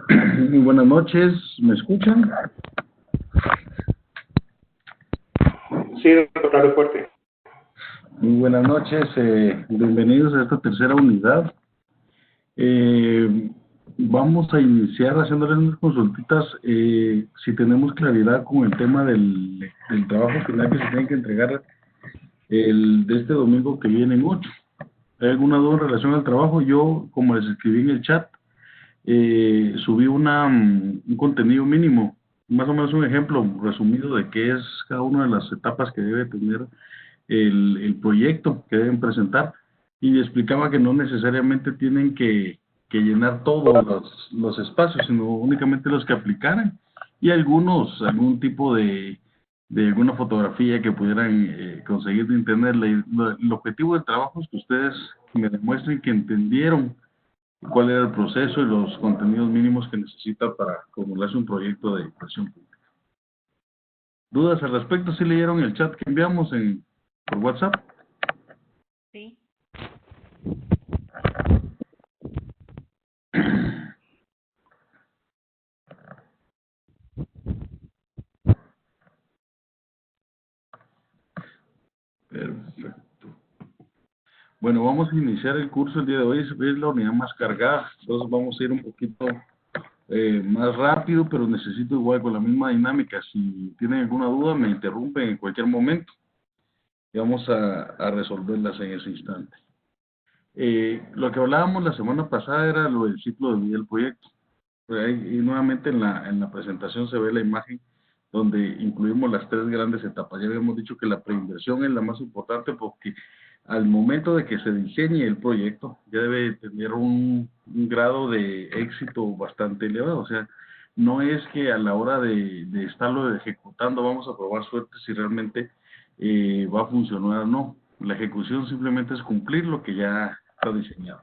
Muy buenas noches, ¿me escuchan? Sí, doctor, fuerte. Muy buenas noches, bienvenidos a esta tercera unidad. Eh, Vamos a iniciar haciéndoles unas consultitas si tenemos claridad con el tema del trabajo final que se tiene que entregar de este domingo que viene en 8. ¿Hay alguna duda en relación al trabajo? Yo, como les escribí en el chat, subí un contenido mínimo, más o menos un ejemplo resumido de qué es cada una de las etapas que debe tener el proyecto que deben presentar, y explicaba que no necesariamente tienen que llenar todos los espacios, sino únicamente los que aplicaran, y algún tipo de alguna fotografía que pudieran conseguir de internet. El objetivo del trabajo es que ustedes me demuestren que entendieron cuál era el proceso y los contenidos mínimos que necesita para formularse un proyecto de inversión pública. ¿Dudas al respecto? ¿Sí leyeron el chat que enviamos por WhatsApp? Sí. Perfecto. Bueno, vamos a iniciar el curso el día de hoy. Es la unidad más cargada, entonces vamos a ir un poquito más rápido, pero necesito igual con la misma dinámica. Si tienen alguna duda, me interrumpen en cualquier momento y vamos a resolverlas en ese instante. Lo que hablábamos la semana pasada era lo del ciclo de vida del proyecto. Y nuevamente en la presentación se ve la imagen donde incluimos las tres grandes etapas. Ya habíamos dicho que la preinversión es la más importante porque al momento de que se diseñe el proyecto ya debe tener un grado de éxito bastante elevado. O sea, no es que a la hora de estarlo ejecutando vamos a probar suerte si realmente va a funcionar o no. La ejecución simplemente es cumplir lo que ya está diseñado.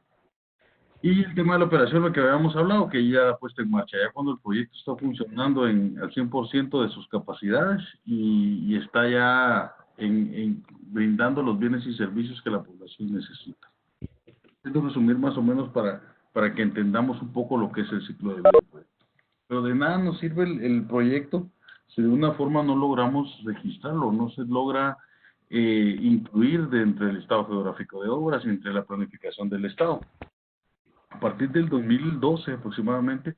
Y el tema de la operación, lo que habíamos hablado, que ya ha puesto en marcha, ya cuando el proyecto está funcionando al 100% de sus capacidades y está ya brindando los bienes y servicios que la población necesita. Quiero resumir más o menos para que entendamos un poco lo que es el ciclo de vida del proyecto. Pero de nada nos sirve el proyecto si de una forma no logramos registrarlo, no se logra incluir dentro del estado geográfico de obras y entre la planificación del estado. A partir del 2012 aproximadamente,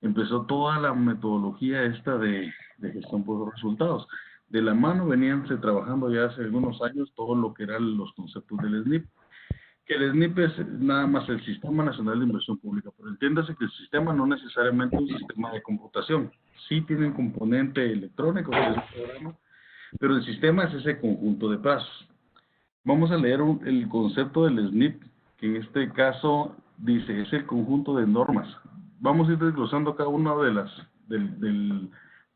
empezó toda la metodología esta de gestión por resultados. De la mano veníanse trabajando ya hace algunos años todo lo que eran los conceptos del SNIP, que el SNIP es nada más el Sistema Nacional de Inversión Pública, pero entiéndase que el sistema no necesariamente es un sistema de computación, sí tiene un componente electrónico, que es un programa, pero el sistema es ese conjunto de pasos. Vamos a leer el concepto del SNIP, que en este caso dice, es el conjunto de normas. Vamos a ir desglosando cada una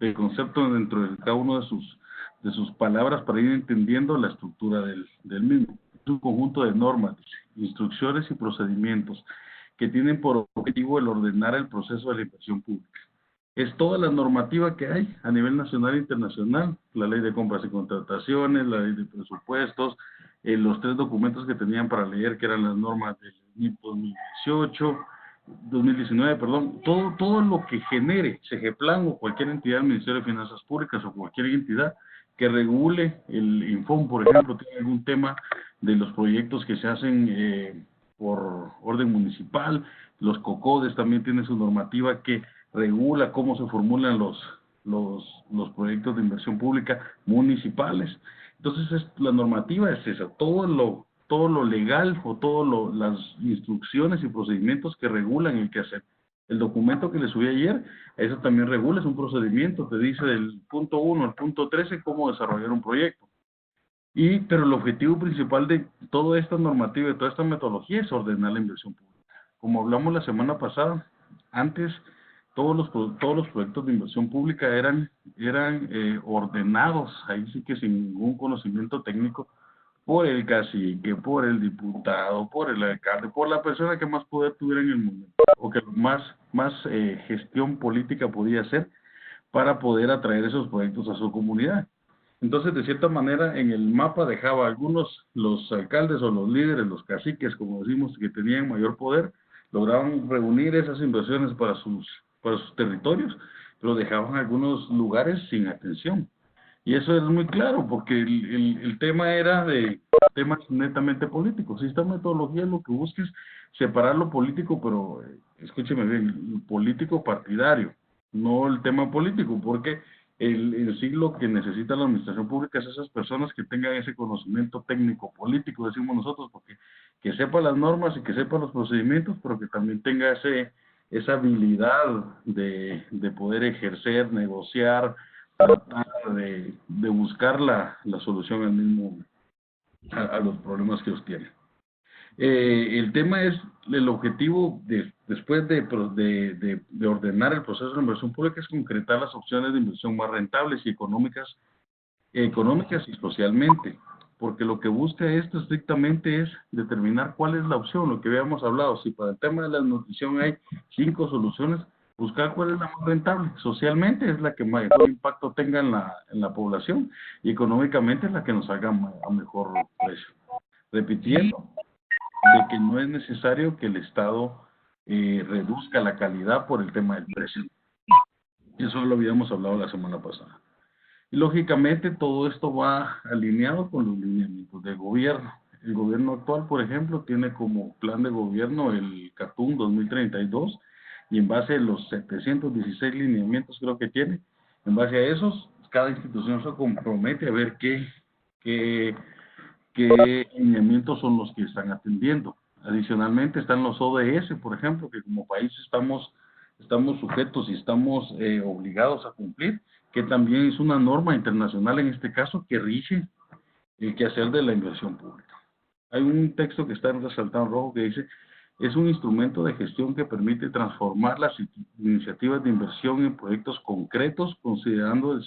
del concepto dentro de cada una de sus palabras para ir entendiendo la estructura del mismo. Es un conjunto de normas, instrucciones y procedimientos que tienen por objetivo el ordenar el proceso de la inversión pública. Es toda la normativa que hay a nivel nacional e internacional, la ley de compras y contrataciones, la ley de presupuestos, los tres documentos que tenían para leer, que eran las normas del 2018, 2019, perdón, todo lo que genere CGPLAN o cualquier entidad del Ministerio de Finanzas Públicas o cualquier entidad que regule, el Infom, por ejemplo, tiene algún tema de los proyectos que se hacen por orden municipal, los COCODES también tienen su normativa que regula cómo se formulan los proyectos de inversión pública municipales. Entonces, la normativa es esa, todo lo legal o todas las instrucciones y procedimientos que regulan el quehacer. El documento que le subí ayer, eso también regula, es un procedimiento, te dice del punto 1 al punto 13 cómo desarrollar un proyecto. Pero el objetivo principal de toda esta normativa y toda esta metodología es ordenar la inversión pública. Como hablamos la semana pasada, antes todos los proyectos de inversión pública eran ordenados, ahí sí que sin ningún conocimiento técnico, por el cacique, por el diputado, por el alcalde, por la persona que más poder tuviera en el momento, o que más gestión política podía hacer para poder atraer esos proyectos a su comunidad. Entonces, de cierta manera, en el mapa dejaba algunos, los alcaldes o los líderes, los caciques, como decimos, que tenían mayor poder, lograban reunir esas inversiones para para sus territorios, pero dejaban algunos lugares sin atención. Y eso es muy claro, porque el tema era de temas netamente políticos. Esta metodología lo que busca es separar lo político, pero escúcheme bien, lo político partidario, no el tema político, porque en sí lo que necesita la administración pública es esas personas que tengan ese conocimiento técnico político, decimos nosotros, porque que sepa las normas y que sepa los procedimientos, pero que también tenga esa habilidad de poder ejercer, negociar, tratar de buscar la solución al mismo, a los problemas que ellos tienen. El tema es, el objetivo después de ordenar el proceso de inversión pública es concretar las opciones de inversión más rentables y económicas y socialmente, porque lo que busca esto estrictamente es determinar cuál es la opción, lo que habíamos hablado. Si para el tema de la nutrición hay 5 soluciones, buscar cuál es la más rentable. Socialmente es la que mayor impacto tenga en la población, y económicamente es la que nos haga a mejor precio. Repitiendo, de que no es necesario que el Estado reduzca la calidad por el tema del precio. Eso lo habíamos hablado la semana pasada. Y lógicamente todo esto va alineado con los lineamientos del gobierno. El gobierno actual, por ejemplo, tiene como plan de gobierno el CATUM 2032, y en base a los 716 lineamientos creo que tiene, en base a esos, cada institución se compromete a ver qué lineamientos son los que están atendiendo. Adicionalmente están los ODS, por ejemplo, que como país estamos sujetos y estamos obligados a cumplir, que también es una norma internacional en este caso que rige el quehacer de la inversión pública. Hay un texto que está resaltado en rojo que dice: es un instrumento de gestión que permite transformar las iniciativas de inversión en proyectos concretos, considerando el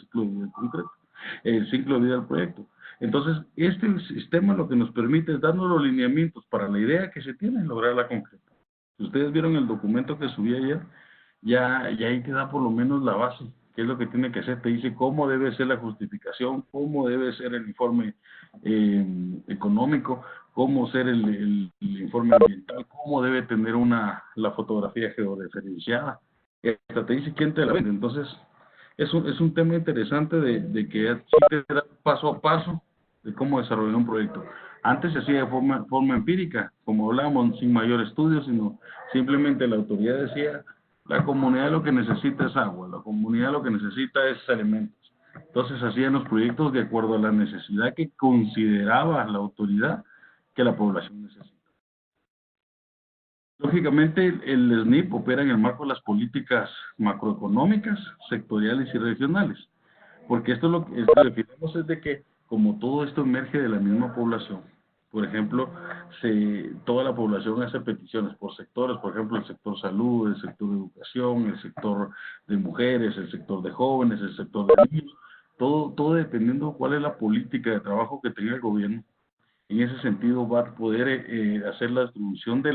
ciclo de vida del proyecto. Entonces, este sistema lo que nos permite es darnos los lineamientos para la idea que se tiene y lograrla concreta. Si ustedes vieron el documento que subí ayer, ya ahí te da por lo menos la base, qué es lo que tiene que hacer, te dice cómo debe ser la justificación, cómo debe ser el informe económico, cómo ser el informe ambiental, cómo debe tener la fotografía georreferenciada, hasta te dice quién te la vende. Entonces, es un tema interesante de que sí te da paso a paso de cómo desarrollar un proyecto. Antes se hacía de forma empírica, como hablábamos, sin mayor estudio, sino simplemente la autoridad decía: la comunidad lo que necesita es agua, la comunidad lo que necesita es alimentos. Entonces hacían los proyectos de acuerdo a la necesidad que consideraba la autoridad que la población necesita. Lógicamente, el SNIP opera en el marco de las políticas macroeconómicas, sectoriales y regionales, porque esto lo que definimos es de que, como todo esto emerge de la misma población, por ejemplo, toda la población hace peticiones por sectores, por ejemplo, el sector salud, el sector de educación, el sector de mujeres, el sector de jóvenes, el sector de niños, todo dependiendo cuál es la política de trabajo que tenga el gobierno. En ese sentido va a poder hacer la distribución de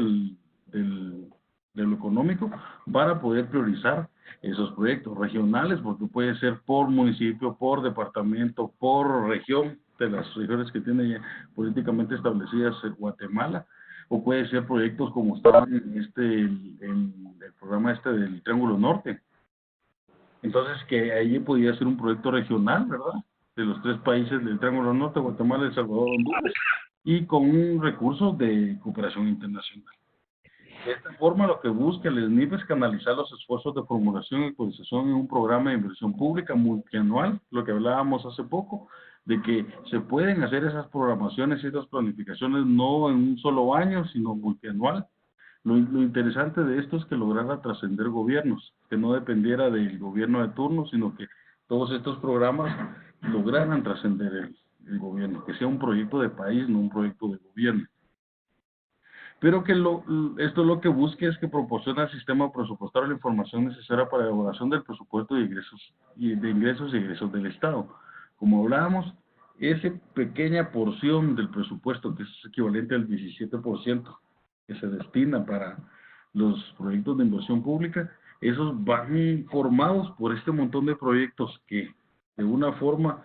lo económico para poder priorizar esos proyectos regionales, porque puede ser por municipio, por departamento, por región, de las regiones que tiene ya políticamente establecidas Guatemala, o puede ser proyectos como estaban en el programa del Triángulo Norte. Entonces, que ahí podría ser un proyecto regional, ¿verdad?, de los 3 países del Triángulo Norte: Guatemala, El Salvador, Honduras, y con un recurso de cooperación internacional. De esta forma, lo que busca el SNIP es canalizar los esfuerzos de formulación y actualización en un programa de inversión pública multianual, lo que hablábamos hace poco, de que se pueden hacer esas programaciones y esas planificaciones no en un solo año, sino multianual. Lo interesante de esto es que lograra trascender gobiernos, que no dependiera del gobierno de turno, sino que todos estos programas lograran trascender el gobierno, que sea un proyecto de país, no un proyecto de gobierno. Pero que esto lo que busca es que proporciona al sistema presupuestario la información necesaria para la elaboración del presupuesto de ingresos y egresos del Estado. Como hablábamos, esa pequeña porción del presupuesto, que es equivalente al 17%, que se destina para los proyectos de inversión pública, esos van formados por este montón de proyectos que de una forma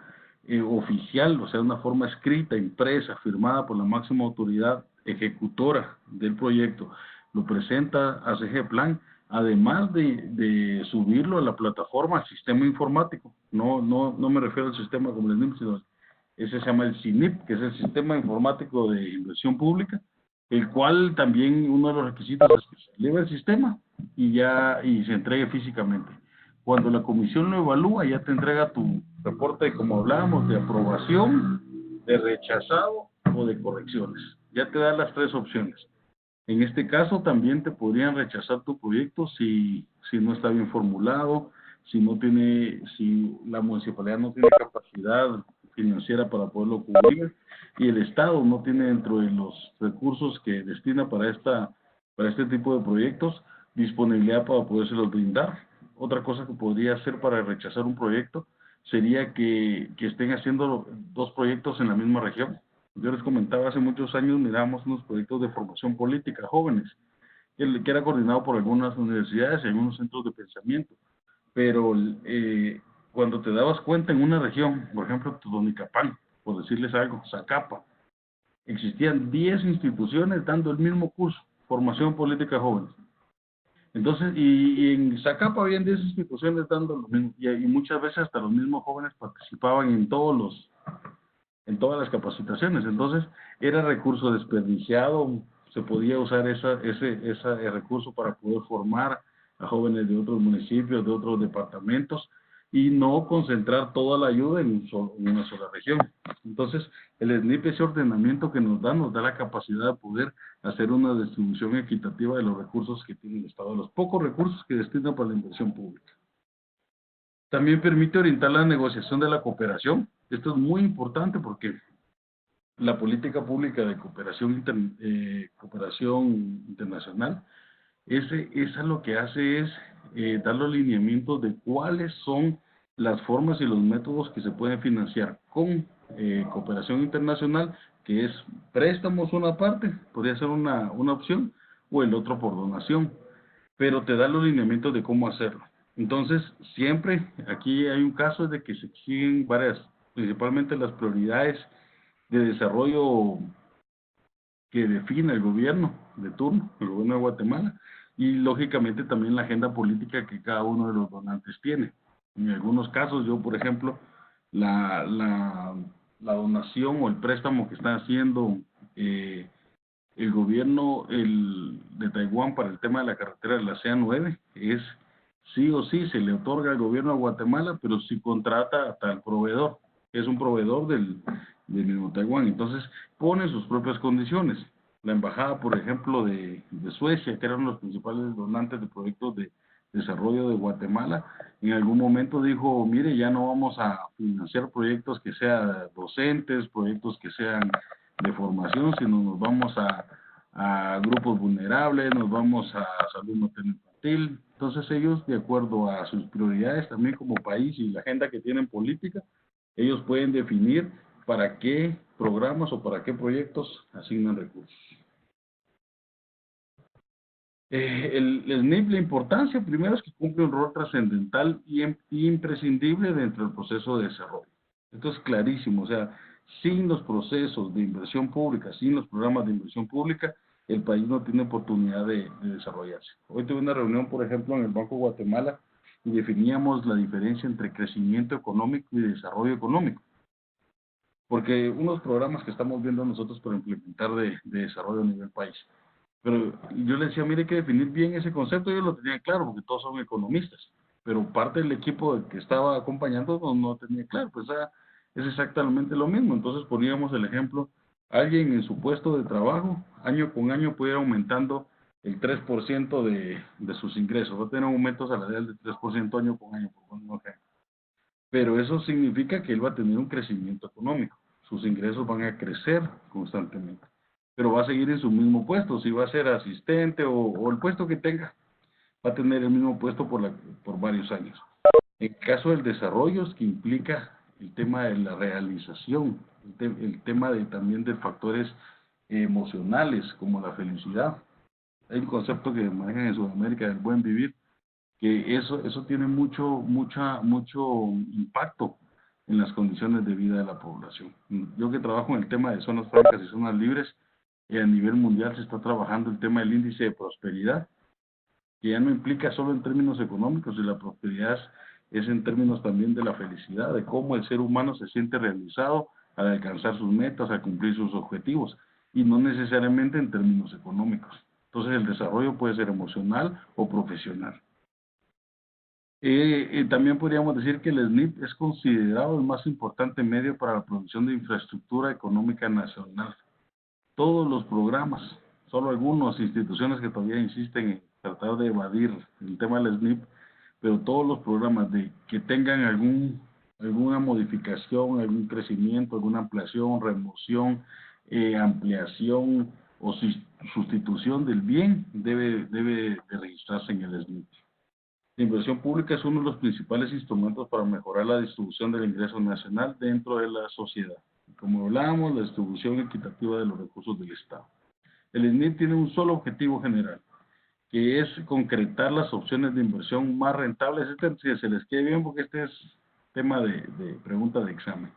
oficial, o sea, de una forma escrita, impresa, firmada por la máxima autoridad ejecutora del proyecto, lo presenta a CG Plan, además de subirlo a la plataforma, al sistema informático. No me refiero al sistema como el SNIP, sino ese se llama el CINIP, que es el Sistema Informático de Inversión Pública, el cual también uno de los requisitos es que se eleve el sistema y se entregue físicamente. Cuando la comisión lo evalúa, ya te entrega tu reporte, como hablábamos, de aprobación, de rechazado o de correcciones. Ya te da las tres opciones. En este caso también te podrían rechazar tu proyecto si no está bien formulado, si la municipalidad no tiene capacidad financiera para poderlo cubrir y el Estado no tiene dentro de los recursos que destina para este tipo de proyectos disponibilidad para podérselos brindar. Otra cosa que podría hacer para rechazar un proyecto sería que estén haciendo dos proyectos en la misma región. Yo les comentaba, hace muchos años mirábamos unos proyectos de formación política jóvenes, que era coordinado por algunas universidades y algunos centros de pensamiento, pero cuando te dabas cuenta en una región, por ejemplo, Totonicapán, por decirles algo, Zacapa, existían 10 instituciones dando el mismo curso, formación política jóvenes. Entonces, y en Zacapa habían 10 instituciones dando lo mismo, y muchas veces hasta los mismos jóvenes participaban en todas las capacitaciones. Entonces, era recurso desperdiciado, se podía usar ese recurso para poder formar a jóvenes de otros municipios, de otros departamentos, y no concentrar toda la ayuda en una sola región. Entonces, el SNIP, ese ordenamiento que nos da la capacidad de poder hacer una distribución equitativa de los recursos que tiene el Estado, de los pocos recursos que destina para la inversión pública. También permite orientar la negociación de la cooperación. Esto es muy importante porque la política pública de cooperación internacional, esa lo que hace es dar los lineamientos de cuáles son las formas y los métodos que se pueden financiar con cooperación internacional, que es préstamos una parte, podría ser una opción, o el otro por donación, pero te da los lineamientos de cómo hacerlo. Entonces, siempre aquí hay un caso de que se exigen varias, principalmente las prioridades de desarrollo que define el gobierno de turno, el gobierno de Guatemala, y lógicamente también la agenda política que cada uno de los donantes tiene. En algunos casos, yo por ejemplo, la donación o el préstamo que está haciendo el gobierno de Taiwán para el tema de la carretera de la CA9 es sí o sí se le otorga al gobierno de Guatemala, pero si contrata hasta el proveedor, que es un proveedor del mismo Taiwán. Entonces pone sus propias condiciones. La embajada, por ejemplo, de Suecia, que eran los principales donantes de proyectos de desarrollo de Guatemala, en algún momento dijo, mire, ya no vamos a financiar proyectos que sean docentes, proyectos que sean de formación, sino nos vamos a grupos vulnerables, nos vamos a salud materno infantil. Entonces ellos, de acuerdo a sus prioridades también como país y la agenda que tienen política, ellos pueden definir para qué programas o para qué proyectos asignan recursos. El SNIP, la importancia primero es que cumple un rol trascendental y imprescindible dentro del proceso de desarrollo. Esto es clarísimo, o sea, sin los procesos de inversión pública, sin los programas de inversión pública, el país no tiene oportunidad de desarrollarse. Hoy tuve una reunión, por ejemplo, en el Banco de Guatemala y definíamos la diferencia entre crecimiento económico y desarrollo económico. Porque unos programas que estamos viendo nosotros para implementar de desarrollo a nivel país. Pero yo le decía, mire, hay que definir bien ese concepto. Yo lo tenía claro porque todos son economistas, pero parte del equipo que estaba acompañando no tenía claro. Pues es exactamente lo mismo. Entonces poníamos el ejemplo, alguien en su puesto de trabajo, año con año puede ir aumentando el 3% de sus ingresos. Va a tener un aumento salarial de 3% año con año, por un ejemplo. Pero eso significa que él va a tener un crecimiento económico. Sus ingresos van a crecer constantemente. Pero va a seguir en su mismo puesto, si va a ser asistente o el puesto que tenga, va a tener el mismo puesto por varios años. En caso del desarrollo, es que implica el tema de la realización, el tema también de factores emocionales, como la felicidad. Hay un concepto que manejan en Sudamérica del buen vivir, que eso tiene mucho impacto en las condiciones de vida de la población. Yo que trabajo en el tema de zonas francas y zonas libres, a nivel mundial se está trabajando el tema del índice de prosperidad, que ya no implica solo en términos económicos, y la prosperidad es en términos también de la felicidad, de cómo el ser humano se siente realizado al alcanzar sus metas, al cumplir sus objetivos, y no necesariamente en términos económicos. Entonces el desarrollo puede ser emocional o profesional. También podríamos decir que el SNIP es considerado el más importante medio para la producción de infraestructura económica nacional. Todos los programas, solo algunas instituciones que todavía insisten en tratar de evadir el tema del SNIP, pero todos los programas que tengan alguna modificación, algún crecimiento, alguna ampliación, remoción, ampliación o sustitución del bien, debe de registrarse en el SNIP. La inversión pública es uno de los principales instrumentos para mejorar la distribución del ingreso nacional dentro de la sociedad. Como hablábamos, la distribución equitativa de los recursos del Estado. El SNIP tiene un solo objetivo general, que es concretar las opciones de inversión más rentables. Si se les quede bien, porque este es tema de pregunta de examen.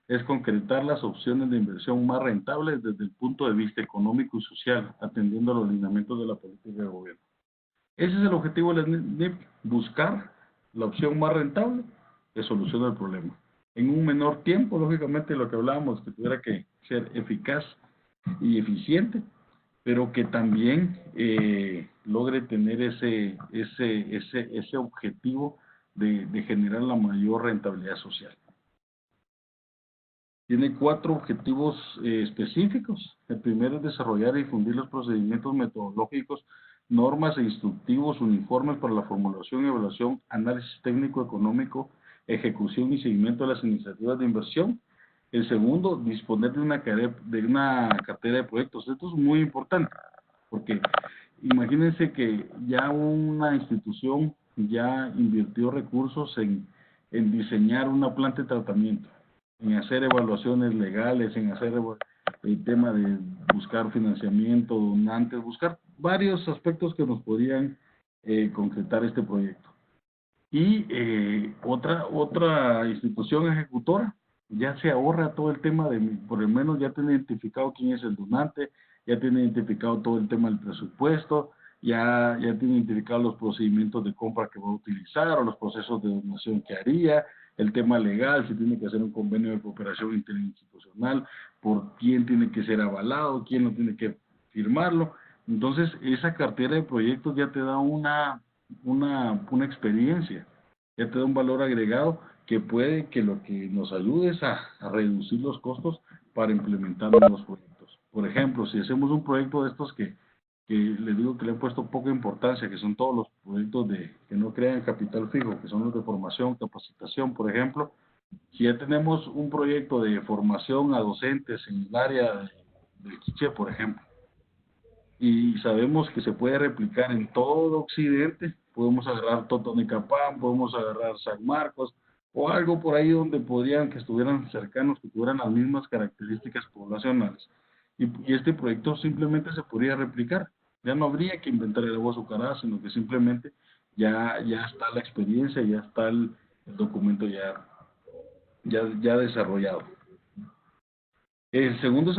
Es concretar las opciones de inversión más rentables desde el punto de vista económico y social, atendiendo a los lineamientos de la política de gobierno. Ese es el objetivo del SNIP, buscar la opción más rentable que solucione el problema. En un menor tiempo, lógicamente, lo que hablábamos, que tuviera que ser eficaz y eficiente, pero que también logre tener ese objetivo de generar la mayor rentabilidad social. Tiene 4 objetivos específicos. El primero es desarrollar y difundir los procedimientos metodológicos, normas e instructivos uniformes para la formulación, evaluación, análisis técnico, económico, ejecución y seguimiento de las iniciativas de inversión. El segundo, disponer de una cartera de proyectos. Esto es muy importante, porque imagínense que ya una institución ya invirtió recursos en diseñar una planta de tratamiento, en hacer evaluaciones legales, en hacer el tema de buscar financiamiento, donantes, buscar varios aspectos que nos podrían concretar este proyecto. Y otra institución ejecutora ya se ahorra todo el tema por lo menos ya tiene identificado quién es el donante, ya tiene identificado todo el tema del presupuesto, ya tiene identificado los procedimientos de compra que va a utilizar o los procesos de donación que haría, el tema legal, si tiene que hacer un convenio de cooperación interinstitucional, por quién tiene que ser avalado, quién no tiene que firmarlo. Entonces, esa cartera de proyectos ya te da una experiencia, ya te da un valor agregado que puede que lo que nos ayude es a reducir los costos para implementar nuevos proyectos. Por ejemplo, si hacemos un proyecto de estos que les digo que le he puesto poca importancia, que son todos los proyectos que no crean capital fijo, que son los de formación, capacitación, por ejemplo. Si ya tenemos un proyecto de formación a docentes en el área del Quiché, por ejemplo, y sabemos que se puede replicar en todo Occidente, podemos agarrar Totonicapán, podemos agarrar San Marcos, o algo por ahí donde podrían que estuvieran cercanos, que tuvieran las mismas características poblacionales. Y este proyecto simplemente se podría replicar. Ya no habría que inventar el agua azucarada, sino que simplemente ya está la experiencia, ya está el documento ya desarrollado. El segundo es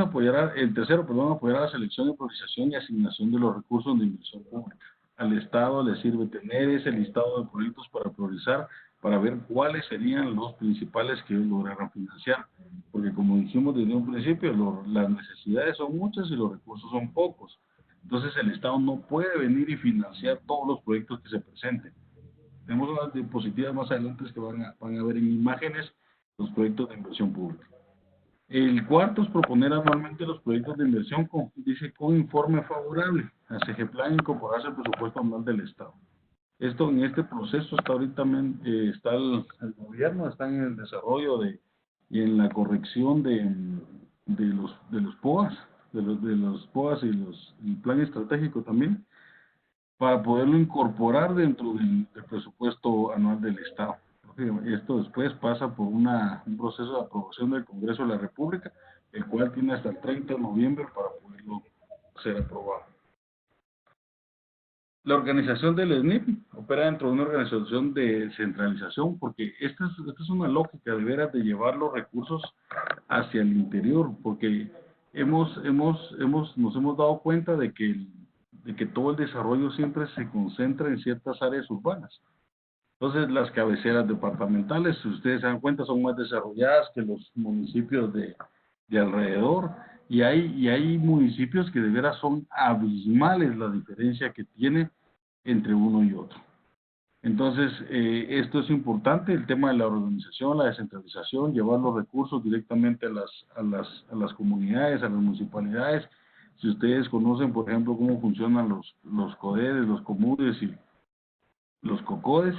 el tercero, apoyar a la selección, priorización y asignación de los recursos de inversión pública. Al Estado le sirve tener ese listado de proyectos para priorizar, para ver cuáles serían los principales que lograran financiar. Porque como dijimos desde un principio, las necesidades son muchas y los recursos son pocos. Entonces el Estado no puede venir y financiar todos los proyectos que se presenten. Tenemos unas diapositivas más adelante que van a ver en imágenes los proyectos de inversión pública. El cuarto es proponer anualmente los proyectos de inversión con informe favorable a CEGEPLAN, incorporarse al presupuesto anual del Estado. Esto en este proceso está ahorita está el gobierno, está en el desarrollo y en la corrección de los POAS, de los POAS y el plan estratégico también, para poderlo incorporar dentro del presupuesto anual del Estado. Esto después pasa por un proceso de aprobación del Congreso de la República, el cual tiene hasta el 30 de noviembre para poderlo ser aprobado. La organización del SNIP opera dentro de una organización de centralización, porque esta es una lógica de veras de llevar los recursos hacia el interior, porque nos hemos dado cuenta de que de que todo el desarrollo siempre se concentra en ciertas áreas urbanas. Entonces, las cabeceras departamentales, si ustedes se dan cuenta, son más desarrolladas que los municipios de alrededor, y hay municipios que de veras son abismales la diferencia que tiene entre uno y otro. Entonces, esto es importante, el tema de la organización, la descentralización, llevar los recursos directamente a las comunidades, a las municipalidades. Si ustedes conocen, por ejemplo, cómo funcionan los CODEDES, los COMUDES y los COCODES,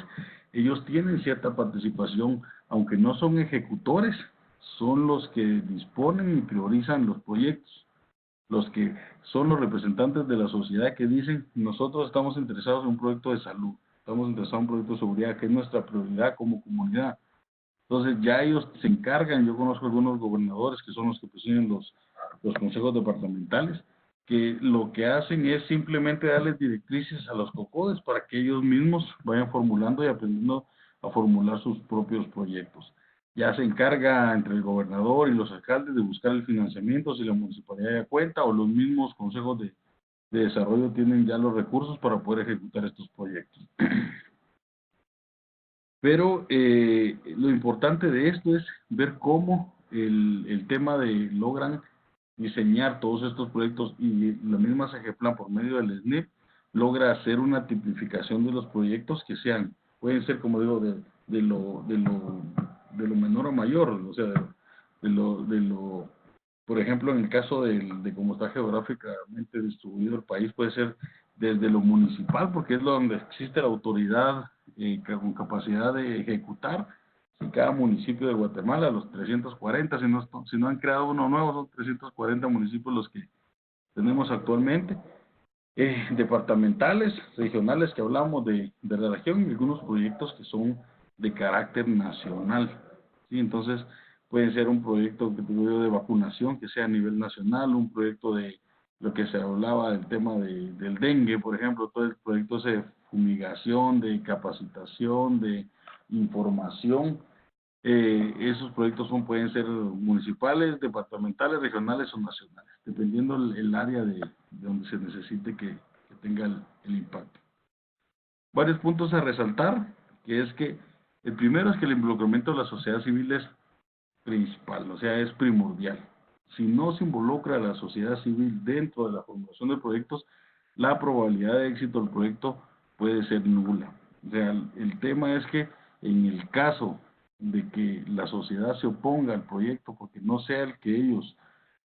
ellos tienen cierta participación, aunque no son ejecutores, son los que disponen y priorizan los proyectos, los que son los representantes de la sociedad que dicen, nosotros estamos interesados en un proyecto de salud, estamos interesados en un proyecto de seguridad, que es nuestra prioridad como comunidad. Entonces ya ellos se encargan, yo conozco algunos gobernadores que son los que presiden los consejos departamentales, que lo que hacen es simplemente darles directrices a los COCODES para que ellos mismos vayan formulando y aprendiendo a formular sus propios proyectos. Ya se encarga entre el gobernador y los alcaldes de buscar el financiamiento, si la municipalidad da cuenta, o los mismos consejos de desarrollo tienen ya los recursos para poder ejecutar estos proyectos. Pero lo importante de esto es ver cómo el tema de logran diseñar todos estos proyectos, y la misma CGPLAN por medio del SNIP logra hacer una tipificación de los proyectos que sean, pueden ser, como digo, de lo menor a mayor, o sea, por ejemplo, en el caso de cómo está geográficamente distribuido el país, puede ser desde lo municipal, porque es donde existe la autoridad con capacidad de ejecutar. En cada municipio de Guatemala, los 340, si no han creado uno nuevo, son 340 municipios los que tenemos actualmente. Departamentales, regionales, que hablamos de la región, y algunos proyectos que son de carácter nacional. ¿Sí? Entonces, puede ser un proyecto que digo yo, de vacunación, que sea a nivel nacional, un proyecto de lo que se hablaba del tema del dengue, por ejemplo, todo el proyecto de fumigación, de capacitación, de información. Esos proyectos pueden ser municipales, departamentales, regionales o nacionales, dependiendo el área de donde se necesite que tenga el impacto. Varios puntos a resaltar, que es que el primero es que el involucramiento de la sociedad civil es principal, o sea, es primordial. Si no se involucra a la sociedad civil dentro de la formulación de proyectos, la probabilidad de éxito del proyecto puede ser nula. O sea, el tema es que en el caso de que la sociedad se oponga al proyecto porque no sea el que ellos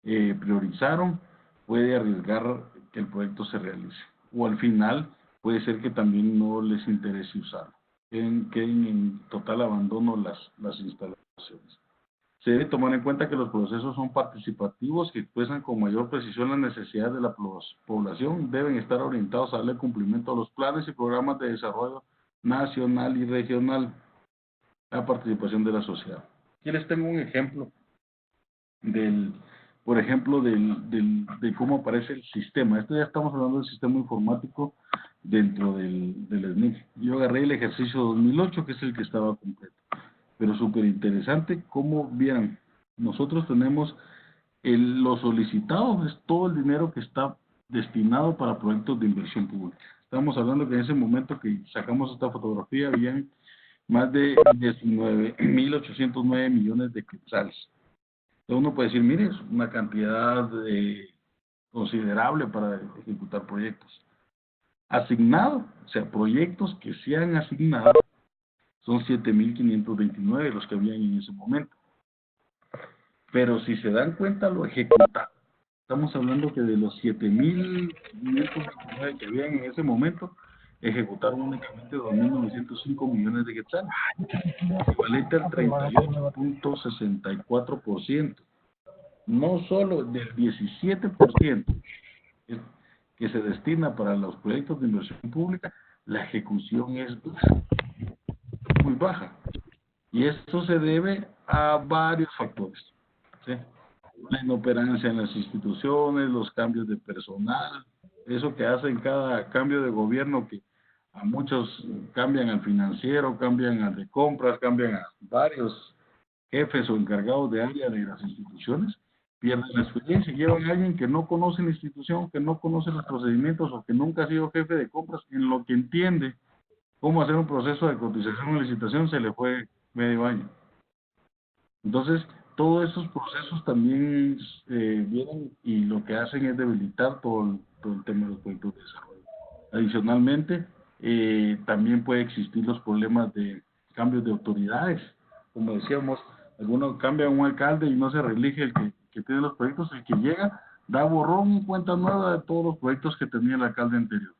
priorizaron, puede arriesgar que el proyecto se realice. O al final puede ser que también no les interese usarlo, queden en total abandono las instalaciones. Se debe tomar en cuenta que los procesos son participativos, que expresan con mayor precisión las necesidades de la población, deben estar orientados a darle cumplimiento a los planes y programas de desarrollo nacional y regional, la participación de la sociedad. Aquí les tengo un ejemplo por ejemplo, de cómo aparece el sistema. Esto ya estamos hablando del sistema informático dentro del SNIC. Yo agarré el ejercicio 2008, que es el que estaba completo. Pero súper interesante, como vieran, nosotros tenemos lo solicitado, es todo el dinero que está destinado para proyectos de inversión pública. Estamos hablando que en ese momento que sacamos esta fotografía habían más de 19.809 millones de quetzales. Entonces uno puede decir, mire, es una cantidad considerable para ejecutar proyectos. Asignado, o sea, proyectos que se han asignado, son 7.529 los que habían en ese momento. Pero si se dan cuenta, lo ejecutado. Estamos hablando que de los 7.529 que habían en ese momento, ejecutaron únicamente 2.905 millones de quetzales, equivalente al 38.64%. No solo del 17% que se destina para los proyectos de inversión pública, la ejecución es muy baja. Y esto se debe a varios factores, ¿sí? La inoperancia en las instituciones, los cambios de personal, eso que hacen cada cambio de gobierno, que a muchos cambian al financiero, cambian al de compras, cambian a varios jefes o encargados de área de las instituciones, pierden la experiencia, llevan a alguien que no conoce la institución, que no conoce los procedimientos o que nunca ha sido jefe de compras, en lo que entiende cómo hacer un proceso de cotización o licitación, se le fue medio año. Entonces, todos esos procesos también vienen y lo que hacen es debilitar todo el tema de los proyectos de desarrollo. Adicionalmente, también puede existir los problemas de cambios de autoridades. Como decíamos, algunos cambian un alcalde y no se reelige el que tiene los proyectos, el que llega da borrón y cuenta nueva de todos los proyectos que tenía el alcalde anterior.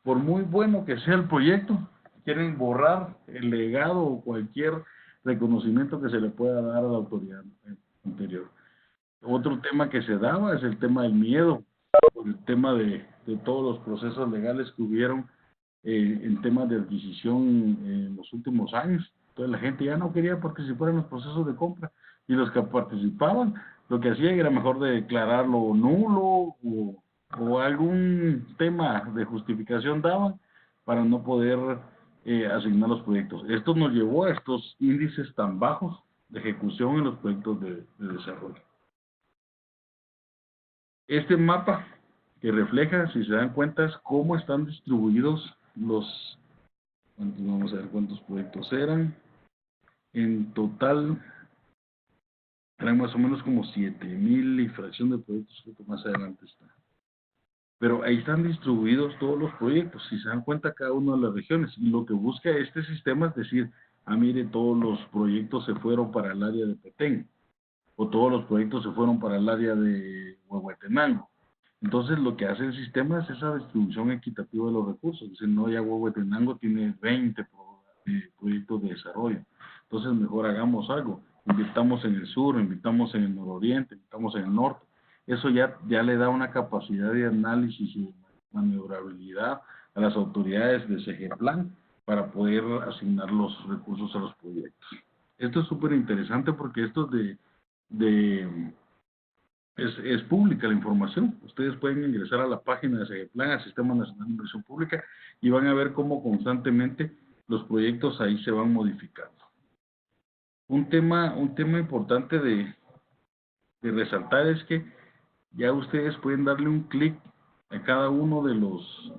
Por muy bueno que sea el proyecto, quieren borrar el legado o cualquier reconocimiento que se le pueda dar a la autoridad anterior. Otro tema que se daba es el tema del miedo, por el tema de todos los procesos legales que hubieron en temas de adquisición en los últimos años. Entonces la gente ya no quería participar en los procesos de compra y los que participaban lo que hacían era mejor de declararlo nulo o algún tema de justificación daban para no poder asignar los proyectos. Esto nos llevó a estos índices tan bajos de ejecución en los proyectos de desarrollo. Este mapa que refleja, si se dan cuenta, es cómo están distribuidos vamos a ver cuántos proyectos eran. En total, eran más o menos como 7,000 y fracción de proyectos, creo que más adelante está. Pero ahí están distribuidos todos los proyectos, si se dan cuenta, cada una de las regiones. Y lo que busca este sistema es decir, mire, todos los proyectos se fueron para el área de Petén, o todos los proyectos se fueron para el área de Huehuetenango. Entonces, lo que hace el sistema es esa distribución equitativa de los recursos. Es decir, no, ya Huehuetenango tiene 20 proyectos de desarrollo. Entonces, mejor hagamos algo. Invirtamos en el sur, invirtamos en el nororiente, invirtamos en el norte. Eso ya le da una capacidad de análisis y de maniobrabilidad a las autoridades de SEGEPLAN para poder asignar los recursos a los proyectos. Esto es súper interesante porque esto es pública la información. Ustedes pueden ingresar a la página de SEGEPLAN, al Sistema Nacional de Inversión Pública, y van a ver cómo constantemente los proyectos ahí se van modificando. Un tema importante de resaltar es que ya ustedes pueden darle un clic a cada uno de los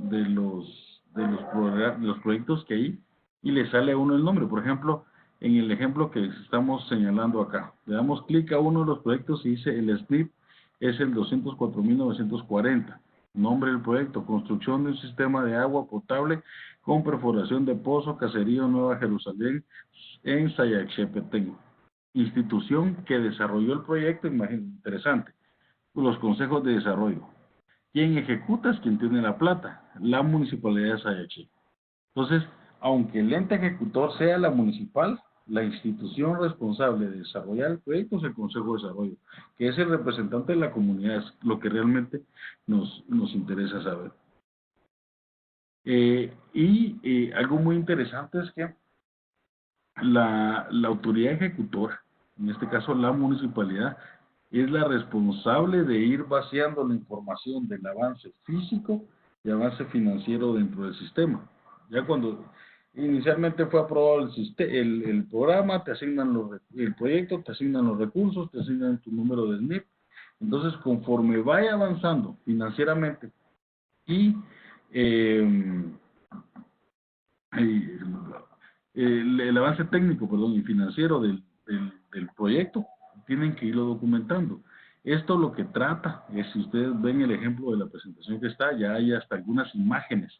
proyectos que hay y le sale a uno el nombre. Por ejemplo, en el ejemplo que estamos señalando acá, le damos clic a uno de los proyectos y dice el SNIP es el 204.940. Nombre del proyecto: construcción de un sistema de agua potable con perforación de pozo, Caserío Nueva Jerusalén, en Sayaxepetén. Institución que desarrolló el proyecto, imagínate, interesante, los consejos de desarrollo. Quien ejecuta es quien tiene la plata, la municipalidad de Sayaxi. Entonces, aunque el ente ejecutor sea la municipal, la institución responsable de desarrollar el proyecto es el Consejo de Desarrollo, que es el representante de la comunidad, es lo que realmente nos interesa saber. Algo muy interesante es que la autoridad ejecutora, en este caso la municipalidad, es la responsable de ir vaciando la información del avance físico y avance financiero dentro del sistema. Ya cuando inicialmente fue aprobado el programa, te asignan el proyecto, te asignan los recursos, te asignan tu número de SNIP. Entonces, conforme vaya avanzando financieramente y el avance técnico, perdón, y financiero del proyecto, tienen que irlo documentando. Esto lo que trata es, si ustedes ven el ejemplo de la presentación que está, ya hay hasta algunas imágenes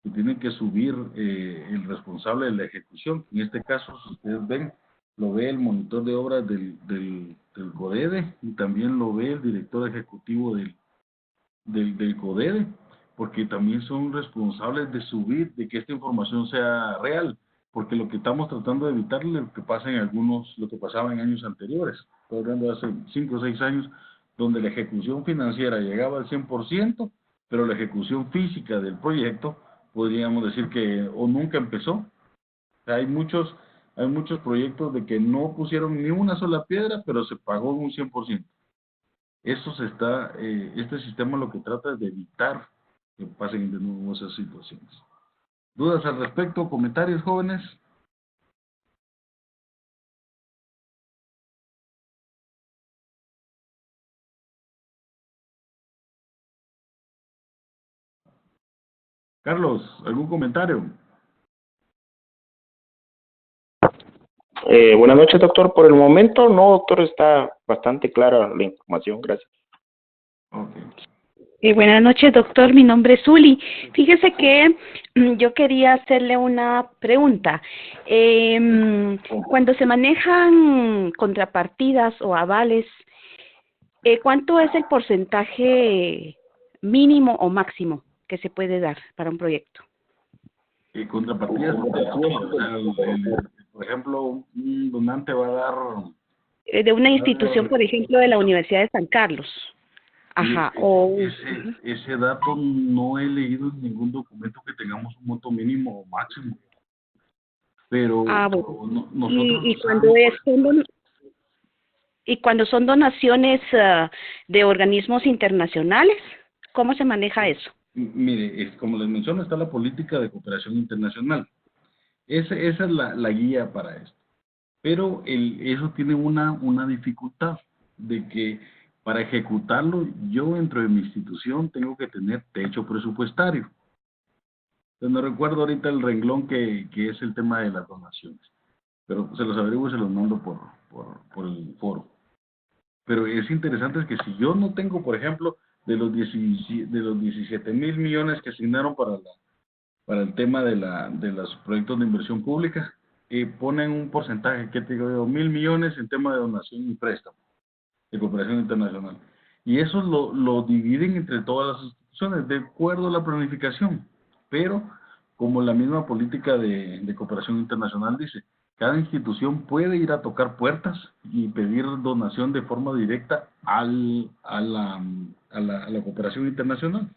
que tienen que subir el responsable de la ejecución. En este caso, si ustedes ven, lo ve el monitor de obras del CODEDE y también lo ve el director ejecutivo del CODEDE, porque también son responsables de subir, de que esta información sea real, porque lo que estamos tratando de evitar es lo que pasa lo que pasaba en años anteriores. Estoy hablando de hace 5 o 6 años, donde la ejecución financiera llegaba al 100%, pero la ejecución física del proyecto, podríamos decir que o nunca empezó. O sea, hay muchos proyectos de que no pusieron ni una sola piedra, pero se pagó un 100%. Este sistema lo que trata es de evitar que pasen de nuevo esas situaciones. ¿Dudas al respecto? ¿Comentarios, jóvenes? Carlos, ¿algún comentario? Buenas noches, doctor. Por el momento, no, doctor, está bastante clara la información, gracias. Ok. Buenas noches, doctor. Mi nombre es Uli. Fíjese que yo quería hacerle una pregunta. Cuando se manejan contrapartidas o avales, ¿cuánto es el porcentaje mínimo o máximo que se puede dar para un proyecto? Contrapartidas de qué, o sea, por ejemplo, un donante va a dar, De una institución, por ejemplo, de la Universidad de San Carlos. mire, Ajá. O, ese dato no he leído en ningún documento que tengamos un monto mínimo o máximo, pero bueno. nosotros Y nos cuando han, y cuando son donaciones de organismos internacionales, ¿cómo se maneja eso? mire, como les menciono, está la política de cooperación internacional. Esa es la guía para esto. Pero eso tiene una dificultad de que para ejecutarlo, yo dentro de mi institución tengo que tener techo presupuestario. Entonces, no recuerdo ahorita el renglón que es el tema de las donaciones, pero se los averiguo y se los mando por el foro. Pero es interesante que si yo no tengo, por ejemplo, de los 17 mil millones que asignaron para el tema de los proyectos de inversión pública, ponen un porcentaje, que te digo yo, 1.000 millones en tema de donación y préstamo, de cooperación internacional. Y eso lo dividen entre todas las instituciones, de acuerdo a la planificación. Pero, como la misma política de cooperación internacional dice, cada institución puede ir a tocar puertas y pedir donación de forma directa a la cooperación internacional.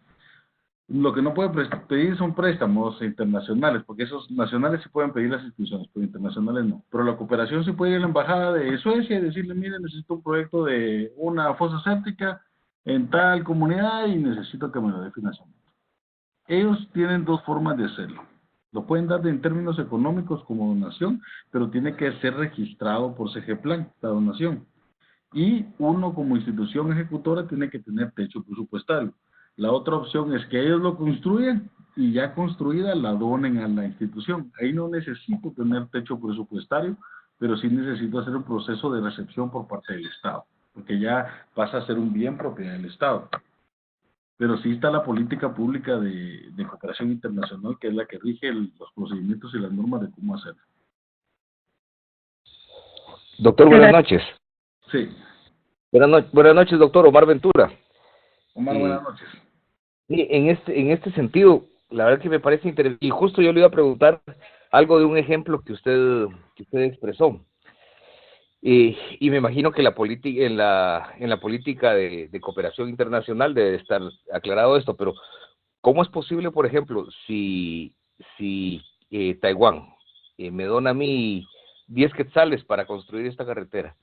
Lo que no puede pedir son préstamos internacionales, porque esos nacionales sí pueden pedir las instituciones, pero internacionales no. Pero la cooperación sí puede ir a la embajada de Suecia y decirle, mire, necesito un proyecto de una fosa séptica en tal comunidad y necesito que me lo dé financiamiento. Ellos tienen dos formas de hacerlo. Lo pueden dar en términos económicos como donación, pero tiene que ser registrado por CGPLAN, la donación. Y uno como institución ejecutora tiene que tener techo presupuestario. La otra opción es que ellos lo construyan y ya construida la donen a la institución. Ahí no necesito tener techo presupuestario, pero sí necesito hacer un proceso de recepción por parte del Estado, porque ya pasa a ser un bien propiedad del Estado. Pero sí está la política pública de cooperación internacional, que es la que rige los procedimientos y las normas de cómo hacerlo. Doctor, buenas noches. Sí. Buenas noches, doctor Omar Ventura. Omar, buenas noches. Mire, en este sentido, la verdad que me parece interesante, y justo yo le iba a preguntar algo de un ejemplo que usted expresó. Y me imagino que en la política de cooperación internacional debe estar aclarado esto, pero ¿cómo es posible, por ejemplo, si Taiwán me dona a mí 10 quetzales para construir esta carretera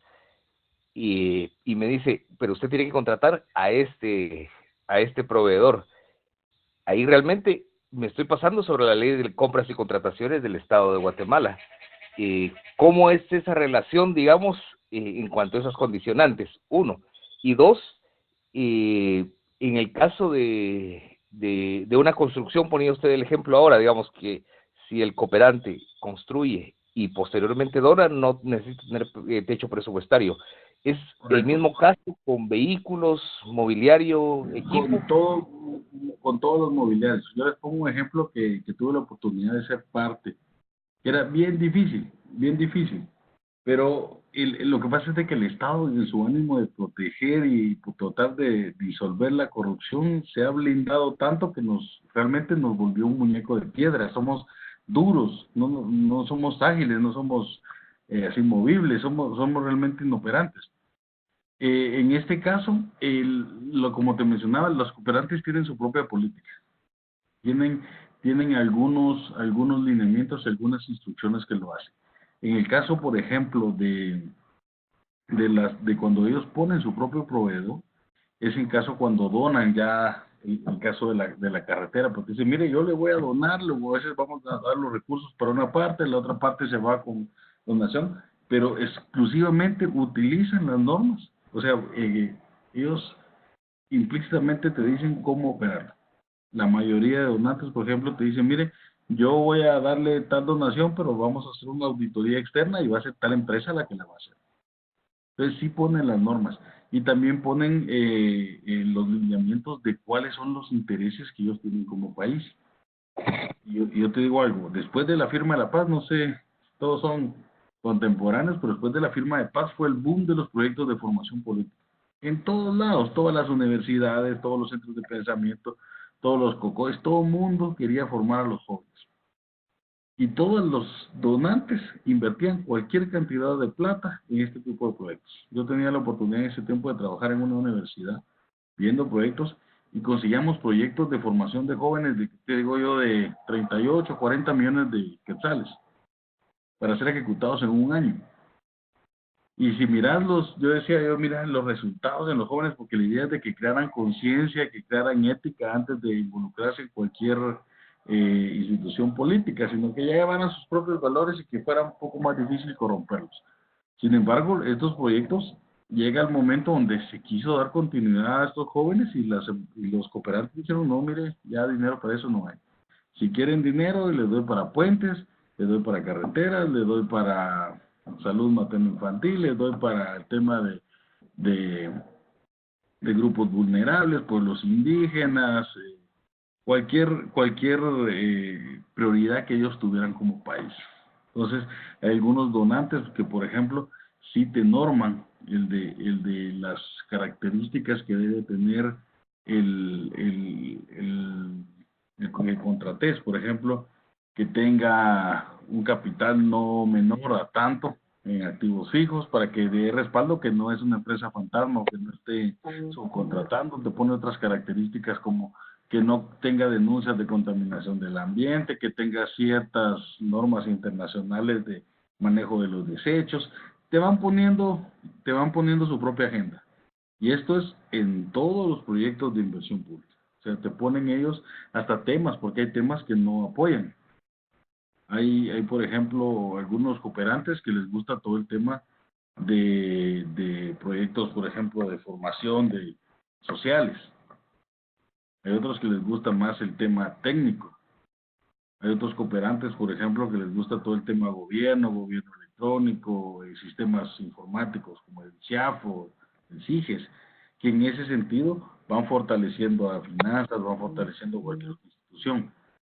y me dice, pero usted tiene que contratar a este proveedor? Ahí realmente me estoy pasando sobre la ley de compras y contrataciones del Estado de Guatemala. ¿Cómo es esa relación, digamos, en cuanto a esas condicionantes? Uno. Y dos, en el caso de una construcción, ponía usted el ejemplo ahora, digamos que si el cooperante construye y posteriormente dona, no necesita tener techo presupuestario. ¿Es Correcto. el mismo caso con vehículos, mobiliario, equipo? Con todos los mobiliarios. Yo les pongo un ejemplo que tuve la oportunidad de ser parte, que era bien difícil, pero lo que pasa es de que el Estado, en su ánimo de proteger y tratar de disolver la corrupción, se ha blindado tanto que realmente nos volvió un muñeco de piedra. Somos duros, no somos ágiles, no somos así movibles, somos realmente inoperantes. En este caso, como te mencionaba, los cooperantes tienen su propia política. Tienen algunos lineamientos, algunas instrucciones que lo hacen. En el caso, por ejemplo, de cuando ellos ponen su propio proveedor, es en caso cuando donan ya, el caso de la carretera, porque dicen, mire, yo le voy a donar, luego a veces vamos a dar los recursos para una parte, la otra parte se va con donación, pero exclusivamente utilizan las normas. O sea, ellos implícitamente te dicen cómo operar. La mayoría de donantes, por ejemplo, te dicen, mire, yo voy a darle tal donación, pero vamos a hacer una auditoría externa y va a ser tal empresa la que la va a hacer. Entonces sí ponen las normas y también ponen los lineamientos de cuáles son los intereses que ellos tienen como país. Y yo te digo algo, después de la firma de la paz, no sé, todos son contemporáneos, pero después de la firma de paz fue el boom de los proyectos de formación política. En todos lados, todas las universidades, todos los centros de pensamiento, todos los COCOES, todo el mundo quería formar a los jóvenes. Y todos los donantes invertían cualquier cantidad de plata en este tipo de proyectos. Yo tenía la oportunidad en ese tiempo de trabajar en una universidad viendo proyectos y conseguíamos proyectos de formación de jóvenes de, te digo yo, de 38, 40 millones de quetzales para ser ejecutados en un año. Y si miras yo decía yo, mira los resultados en los jóvenes, porque la idea es de que crearan conciencia, que crearan ética antes de involucrarse en cualquier institución política, sino que ya llevaran sus propios valores y que fuera un poco más difícil corromperlos. Sin embargo, estos proyectos llega el momento donde se quiso dar continuidad a estos jóvenes y los cooperantes dijeron, no, mire, ya dinero para eso no hay. Si quieren dinero, les doy para puentes, les doy para carreteras, les doy para salud materno-infantil, les doy para el tema de, de grupos vulnerables, pueblos indígenas, cualquier prioridad que ellos tuvieran como país. Entonces, hay algunos donantes que, por ejemplo, sí te norman el de las características que debe tener el contratés, por ejemplo, que tenga un capital no menor a tanto en activos fijos para que dé respaldo, que no es una empresa fantasma o que no esté subcontratando, te pone otras características como que no tenga denuncias de contaminación del ambiente, que tenga ciertas normas internacionales de manejo de los desechos, te van poniendo su propia agenda. Y esto es en todos los proyectos de inversión pública. O sea, te ponen ellos hasta temas, porque hay temas que no apoyan. Hay por ejemplo, algunos cooperantes que les gusta todo el tema de proyectos, por ejemplo, de formación de sociales. Hay otros que les gusta más el tema técnico. Hay otros cooperantes, por ejemplo, que les gusta todo el tema gobierno electrónico, sistemas informáticos como el CIAF o el SIGES, que en ese sentido van fortaleciendo a finanzas, van fortaleciendo cualquier otra institución.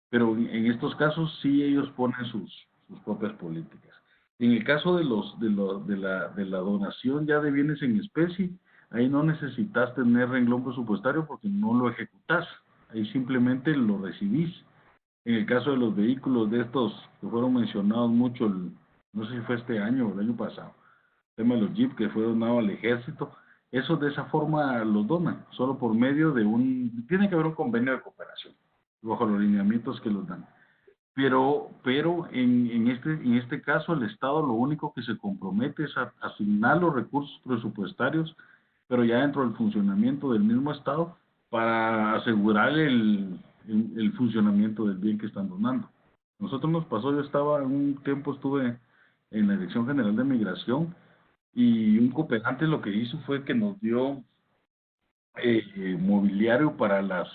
Pero en estos casos sí ellos ponen sus propias políticas. En el caso de la donación ya de bienes en especie, ahí no necesitas tener renglón presupuestario porque no lo ejecutas, ahí simplemente lo recibís. En el caso de los vehículos de estos que fueron mencionados mucho, no sé si fue este año o el año pasado, el tema de los Jeep que fue donado al ejército, eso de esa forma los donan, solo por medio de tiene que haber un convenio de cooperación, bajo los lineamientos que los dan. Pero en este caso el Estado lo único que se compromete es a asignar los recursos presupuestarios, pero ya dentro del funcionamiento del mismo Estado, para asegurar el funcionamiento del bien que están donando. Nosotros nos pasó, yo estaba, un tiempo estuve en la Dirección General de Migración y un cooperante lo que hizo fue que nos dio mobiliario para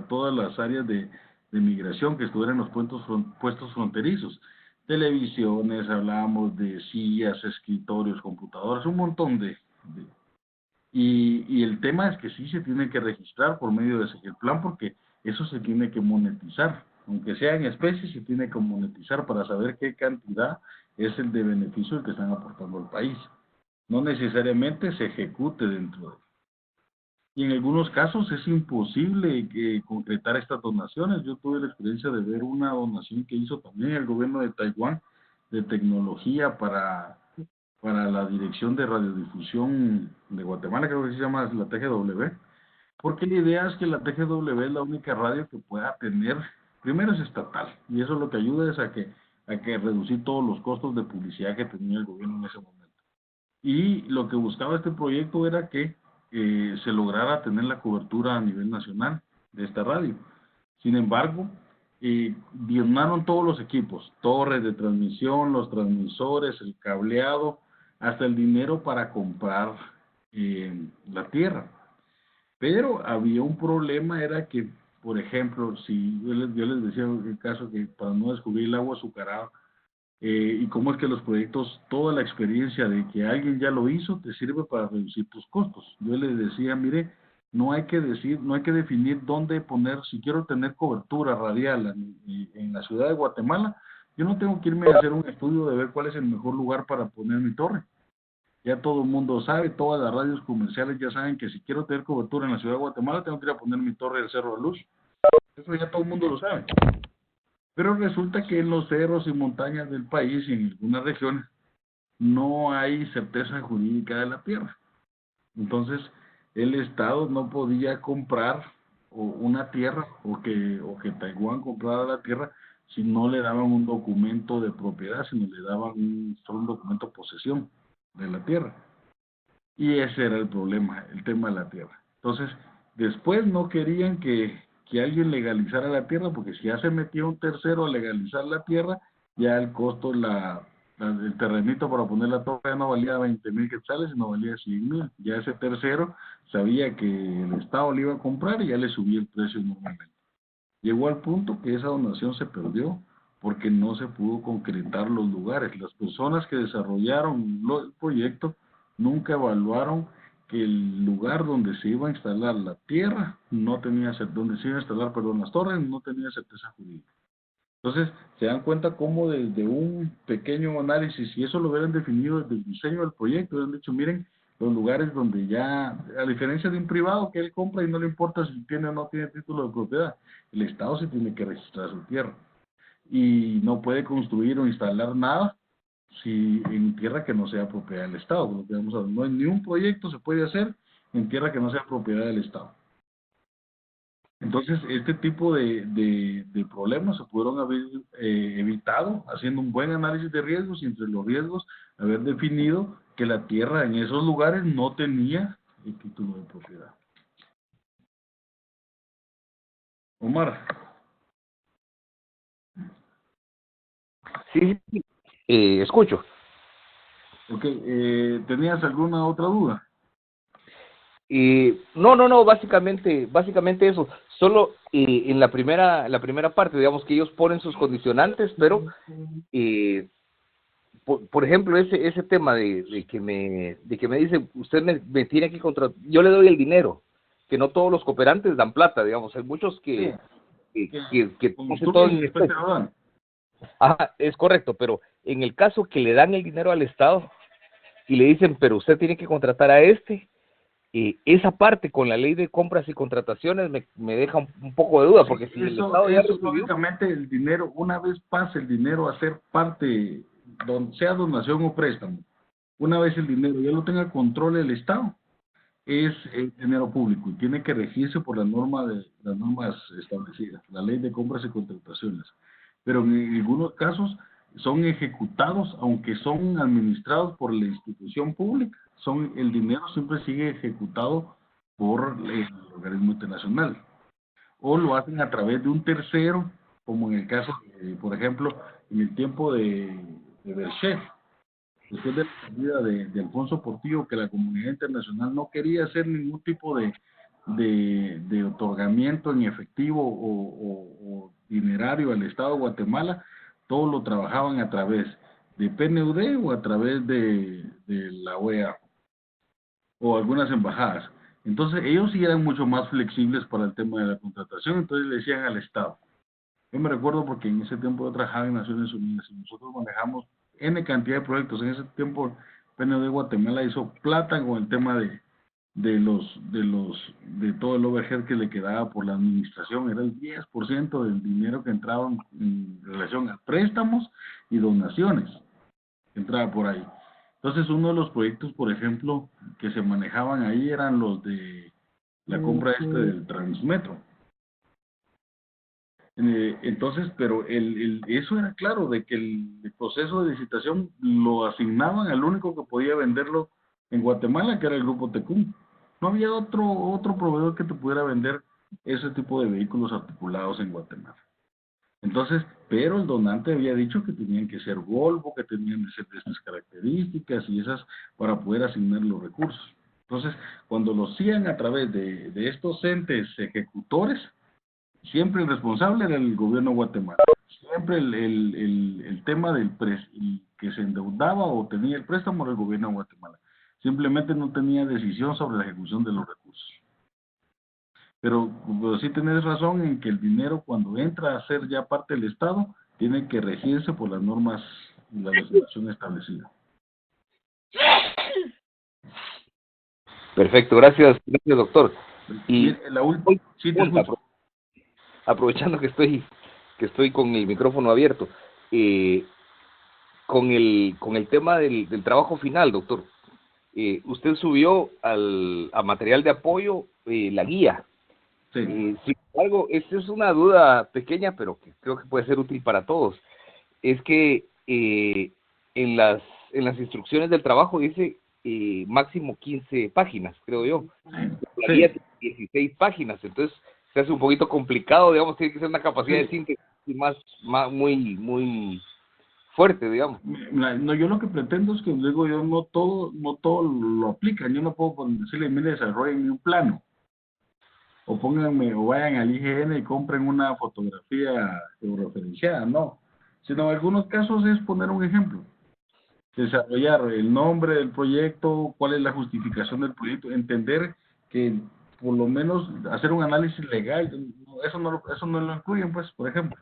todas las áreas de migración que estuvieran en los puestos fronterizos. Televisiones, hablábamos de sillas, escritorios, computadoras, un montón y el tema es que sí se tiene que registrar por medio de ese plan porque eso se tiene que monetizar. Aunque sea en especie, se tiene que monetizar para saber qué cantidad es el de beneficio que están aportando al país. No necesariamente se ejecute dentro de él. Y en algunos casos es imposible concretar estas donaciones. Yo tuve la experiencia de ver una donación que hizo también el gobierno de Taiwán de tecnología para la Dirección de Radiodifusión de Guatemala, creo que se llama la TGW, porque la idea es que la TGW es la única radio que pueda tener, primero es estatal, y eso lo que ayuda es a que reducir todos los costos de publicidad que tenía el gobierno en ese momento. Y lo que buscaba este proyecto era que se lograra tener la cobertura a nivel nacional de esta radio. Sin embargo, donaron todos los equipos, torres de transmisión, los transmisores, el cableado, hasta el dinero para comprar la tierra. Pero había un problema, era que, por ejemplo, si yo les decía el caso que para no descubrir el agua azucarada, y cómo es que los proyectos, toda la experiencia de que alguien ya lo hizo, te sirve para reducir tus costos. Yo les decía, mire, no hay que definir dónde poner, si quiero tener cobertura radial en la ciudad de Guatemala, yo no tengo que irme a hacer un estudio de ver cuál es el mejor lugar para poner mi torre. Ya todo el mundo sabe, todas las radios comerciales ya saben que si quiero tener cobertura en la ciudad de Guatemala, tengo que ir a poner mi torre del Cerro de Luz. Eso ya todo el mundo lo sabe. Pero resulta que en los cerros y montañas del país y en algunas regiones no hay certeza jurídica de la tierra. Entonces, el Estado no podía comprar una tierra o que Taiwán comprara la tierra si no le daban un documento de propiedad, sino le daban solo un documento de posesión de la tierra. Y ese era el problema, el tema de la tierra. Entonces, después no querían que alguien legalizara la tierra, porque si ya se metía un tercero a legalizar la tierra, ya el costo, el terrenito para poner la torre ya no valía 20,000 quetzales, sino valía 100,000. Ya ese tercero sabía que el Estado le iba a comprar y ya le subía el precio normalmente. Llegó al punto que esa donación se perdió porque no se pudo concretar los lugares. Las personas que desarrollaron el proyecto nunca evaluaron que el lugar donde se iba a instalar la tierra no tenía, donde se iba a instalar, perdón, las torres no tenía certeza jurídica. Entonces, se dan cuenta cómo desde un pequeño análisis, si eso lo hubieran definido desde el diseño del proyecto, hubieran dicho, miren, los lugares donde ya, a diferencia de un privado que él compra y no le importa si tiene o no tiene título de propiedad, el Estado sí tiene que registrar su tierra. Y no puede construir o instalar nada si en tierra que no sea propiedad del Estado. Lo que vamos a ver, no, ni un proyecto se puede hacer en tierra que no sea propiedad del Estado. Entonces, este tipo de problemas se pudieron haber evitado haciendo un buen análisis de riesgos y entre los riesgos haber definido que la tierra en esos lugares no tenía el título de propiedad. Omar. Sí, escucho. Ok, ¿tenías alguna otra duda? No, básicamente eso. Solo en la primera parte, digamos que ellos ponen sus condicionantes, pero por ejemplo ese tema de que me dice usted me tiene que contratar, yo le doy el dinero, que no todos los cooperantes dan plata, digamos, hay muchos que hacen todo en después te lo dan. Ajá, es correcto, pero en el caso que le dan el dinero al Estado y le dicen, pero usted tiene que contratar a esa parte con la ley de compras y contrataciones me deja un poco de duda, porque si el Estado ya recibió, lógicamente el dinero, una vez pase el dinero a ser parte, sea donación o préstamo, una vez el dinero ya lo tenga control el Estado, es dinero público y tiene que regirse por las normas establecidas, la ley de compras y contrataciones. Pero en algunos casos son ejecutados, aunque son administrados por la institución pública, el dinero siempre sigue ejecutado por el organismo internacional. O lo hacen a través de un tercero, como en el caso, por ejemplo, en el tiempo de Berchef, después de la salida de Alfonso Portillo, que la comunidad internacional no quería hacer ningún tipo de otorgamiento en efectivo o dinerario al Estado de Guatemala, todo lo trabajaban a través de PNUD o a través de la OEA o algunas embajadas. Entonces ellos sí eran mucho más flexibles para el tema de la contratación, entonces le decían al Estado. Yo me recuerdo porque en ese tiempo yo trabajaba en Naciones Unidas y nosotros manejamos N cantidad de proyectos. En ese tiempo PNUD Guatemala hizo plata con el tema de todo el overhead que le quedaba por la administración. Era el 10% del dinero que entraba en relación a préstamos y donaciones, que entraba por ahí. Entonces uno de los proyectos, por ejemplo, que se manejaban ahí eran los de la compra del Transmetro. Entonces, pero eso era claro, de que el proceso de licitación lo asignaban al único que podía venderlo en Guatemala, que era el Grupo Tecum. No había otro proveedor que te pudiera vender ese tipo de vehículos articulados en Guatemala. Entonces, pero el donante había dicho que tenían que ser Volvo, que tenían que ser de estas características y esas para poder asignar los recursos. Entonces, cuando lo hacían a través de estos entes ejecutores, siempre el responsable era el gobierno de Guatemala. Siempre el tema el que se endeudaba o tenía el préstamo era el gobierno de Guatemala. Simplemente no tenía decisión sobre la ejecución de los recursos. Pero sí tenés razón en que el dinero, cuando entra a ser ya parte del Estado, tiene que regirse por las normas y la legislación establecida. Perfecto, gracias, doctor. Y La última, sí te escucho. Aprovechando que estoy con el micrófono abierto, con el tema del trabajo final, doctor, usted subió a material de apoyo la guía. Sí. Sin embargo, esta es una duda pequeña, pero que creo que puede ser útil para todos. Es que en las instrucciones del trabajo dice máximo 15 páginas, creo yo. La guía tiene 16 páginas, entonces se hace un poquito complicado, digamos, tiene que ser una capacidad de síntesis más muy fuerte, digamos. No, yo lo que pretendo es que, digo yo, no todo lo aplican. Yo no puedo decirle, mire, desarrollen un plano. O pónganme, o vayan al IGN y compren una fotografía georreferenciada, no. Sino en algunos casos es poner un ejemplo. Desarrollar el nombre del proyecto, cuál es la justificación del proyecto, entender que por lo menos hacer un análisis legal, eso no lo incluyen, pues, por ejemplo.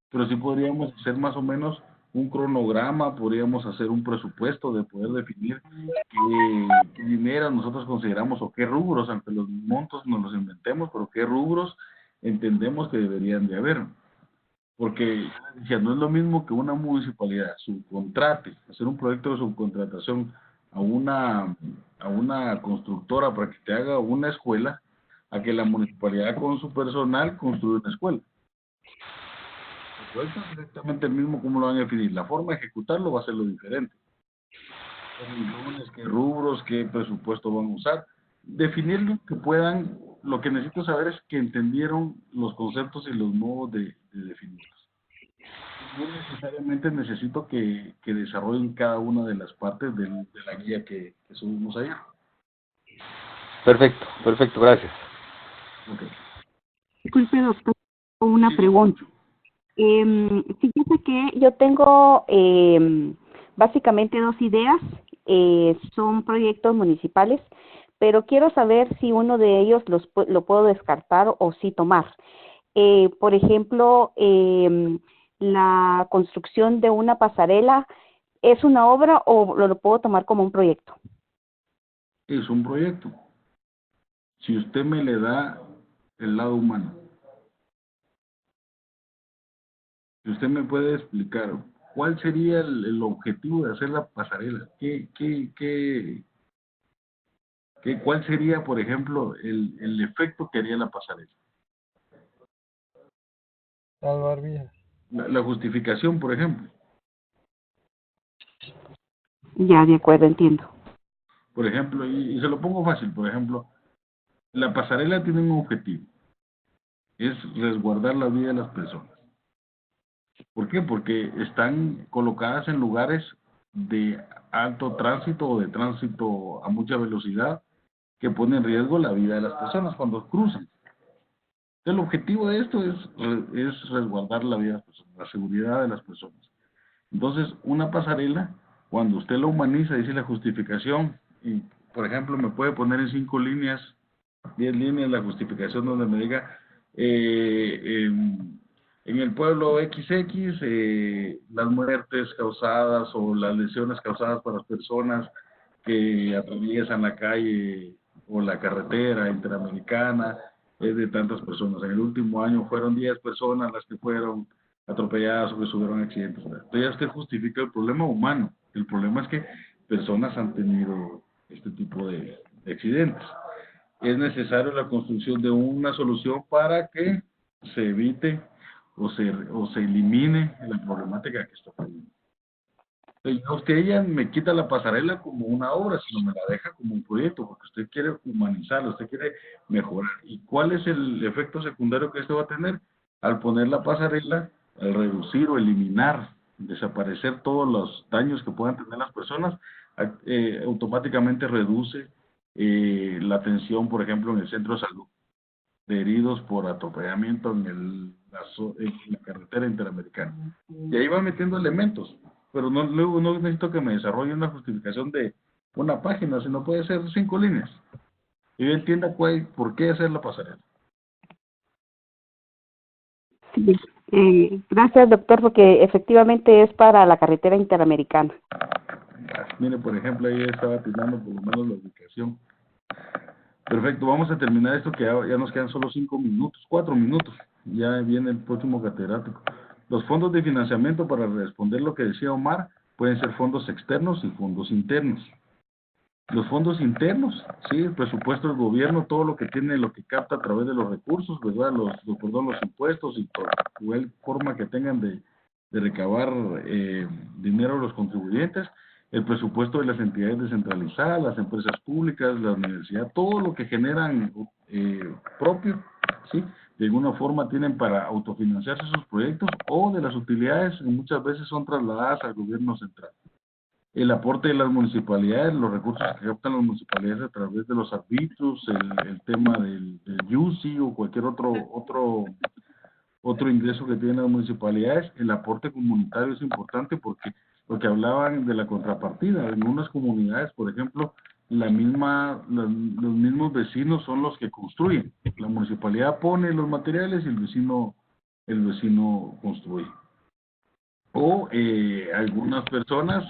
Pero sí podríamos hacer más o menos un cronograma, podríamos hacer un presupuesto de poder definir qué dinero nosotros consideramos o qué rubros, aunque los montos nos los inventemos, pero qué rubros entendemos que deberían de haber. Porque ya no es lo mismo que una municipalidad subcontrate, hacer un proyecto de subcontratación a una constructora para que te haga una escuela, a que la municipalidad con su personal construya una escuela. El proyecto es exactamente el mismo, como lo van a definir. La forma de ejecutarlo va a ser lo diferente. Qué rubros, qué presupuesto van a usar. Definirlo que puedan, lo que necesito saber es que entendieron los conceptos y los modos de definirlos. No necesariamente necesito que desarrollen cada una de las partes de la guía que subimos allá. Perfecto, gracias. Okay. Disculpe, doctor, una pregunta. Fíjese que yo tengo básicamente dos ideas, son proyectos municipales, pero quiero saber si uno de ellos lo puedo descartar o sí tomar. Por ejemplo, la construcción de una pasarela, ¿es una obra o lo puedo tomar como un proyecto? Es un proyecto. Si usted me le da el lado humano, si usted me puede explicar cuál sería el objetivo de hacer la pasarela, ¿cuál sería, por ejemplo, el efecto que haría la pasarela? Salvar vidas. La justificación, por ejemplo. Ya, de acuerdo, entiendo. Por ejemplo, y se lo pongo fácil, por ejemplo, la pasarela tiene un objetivo, es resguardar la vida de las personas. ¿Por qué? Porque están colocadas en lugares de alto tránsito o de tránsito a mucha velocidad que pone en riesgo la vida de las personas cuando cruzan. El objetivo de esto es resguardar la vida de las personas, la seguridad de las personas. Entonces, una pasarela, cuando usted la humaniza, dice la justificación, y por ejemplo, me puede poner en 5 líneas, 10 líneas la justificación donde me diga, en el pueblo XX, las muertes causadas o las lesiones causadas por las personas que atraviesan la calle o la carretera interamericana es de tantas personas. En el último año fueron 10 personas las que fueron atropelladas o que sufrieron accidentes. Entonces ya usted justifica el problema humano. El problema es que personas han tenido este tipo de accidentes. Es necesario la construcción de una solución para que se evite o se elimine la problemática que está teniendo. Entonces, usted ya me quita la pasarela como una obra, sino me la deja como un proyecto, porque usted quiere humanizarlo, usted quiere mejorar. ¿Y cuál es el efecto secundario que esto va a tener? Al poner la pasarela, al reducir o eliminar, desaparecer todos los daños que puedan tener las personas, automáticamente reduce la atención, por ejemplo, en el centro de salud de heridos por atropellamiento en la carretera interamericana. Y ahí va metiendo elementos, pero luego no necesito que me desarrolle una justificación de una página, sino puede ser 5 líneas. Y yo entienda por qué hacer la pasarela. Sí. Gracias, doctor, porque efectivamente es para la carretera interamericana. Mire, por ejemplo, ahí estaba atinando por lo menos la ubicación. Perfecto, vamos a terminar esto que ya nos quedan solo 5 minutos, 4 minutos. Ya viene el próximo catedrático. Los fondos de financiamiento, para responder lo que decía Omar, pueden ser fondos externos y fondos internos. Los fondos internos, sí, el presupuesto del gobierno, todo lo que tiene, lo que capta a través de los recursos, ¿verdad? Los impuestos y por igual forma que tengan de recabar dinero a los contribuyentes, el presupuesto de las entidades descentralizadas, las empresas públicas, la universidad, todo lo que generan propio, ¿sí? De alguna forma tienen para autofinanciarse sus proyectos o de las utilidades, muchas veces son trasladadas al gobierno central. El aporte de las municipalidades, los recursos que captan las municipalidades a través de los arbitros, el tema del UCI o cualquier otro ingreso que tienen las municipalidades. El aporte comunitario es importante porque hablaban de la contrapartida. En unas comunidades, por ejemplo, los mismos vecinos son los que construyen. La municipalidad pone los materiales y el vecino construye. O algunas personas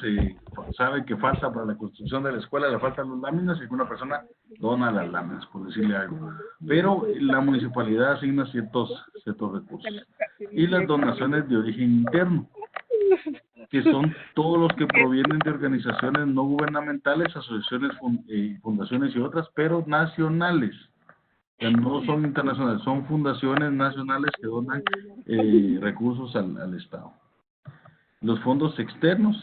saben que falta para la construcción de la escuela, le faltan las láminas y alguna persona dona las láminas, por decirle algo. Pero la municipalidad asigna ciertos recursos. Y las donaciones de origen interno, que son todos los que provienen de organizaciones no gubernamentales, asociaciones, fundaciones y otras, pero nacionales. O sea, no son internacionales, son fundaciones nacionales que donan recursos al Estado. Los fondos externos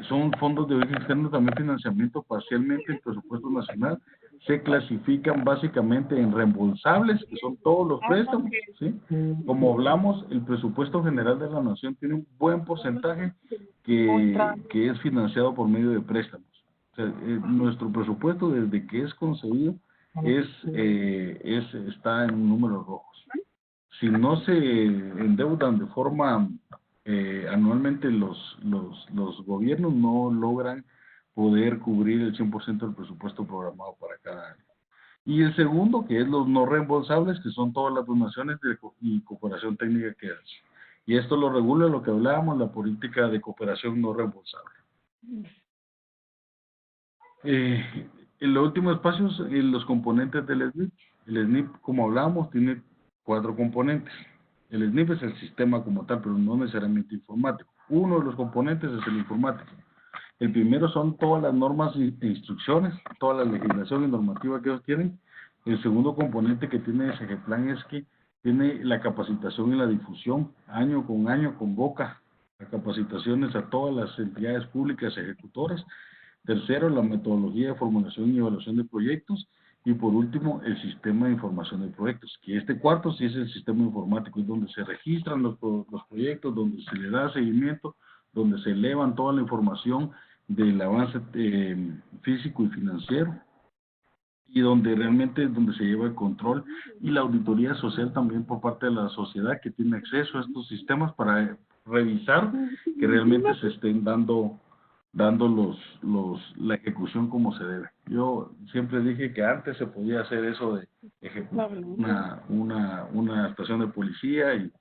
son fondos de origen externo, también financiamiento parcialmente en presupuesto nacional. Se clasifican básicamente en reembolsables, que son todos los préstamos, ¿sí? Como hablamos, el presupuesto general de la nación tiene un buen porcentaje que es financiado por medio de préstamos. O sea, nuestro presupuesto, desde que es concebido, está en números rojos. Si no se endeudan de forma anualmente, los gobiernos no logran poder cubrir el 100% del presupuesto programado para cada año. Y el segundo, que es los no reembolsables, que son todas las donaciones y cooperación técnica que hace. Y esto lo regula lo que hablábamos, la política de cooperación no reembolsable. En los últimos espacios, los componentes del SNIP. El SNIP, como hablábamos, tiene 4 componentes. El SNIP es el sistema como tal, pero no necesariamente informático. Uno de los componentes es el informático. El primero son todas las normas e instrucciones, toda la legislación y normativa que ellos tienen. El segundo componente que tiene SGPlan es que tiene la capacitación y la difusión. Año con año convoca a capacitaciones a todas las entidades públicas ejecutoras. Tercero, la metodología de formulación y evaluación de proyectos. Y por último, el sistema de información de proyectos, que este cuarto sí es el sistema informático, es donde se registran los proyectos, donde se le da seguimiento, donde se elevan toda la información del avance físico y financiero, y donde realmente es donde se lleva el control y la auditoría social también por parte de la sociedad que tiene acceso a estos sistemas para revisar que realmente se estén dando la ejecución como se debe. Yo siempre dije que antes se podía hacer eso de ejecutar una estación de policía y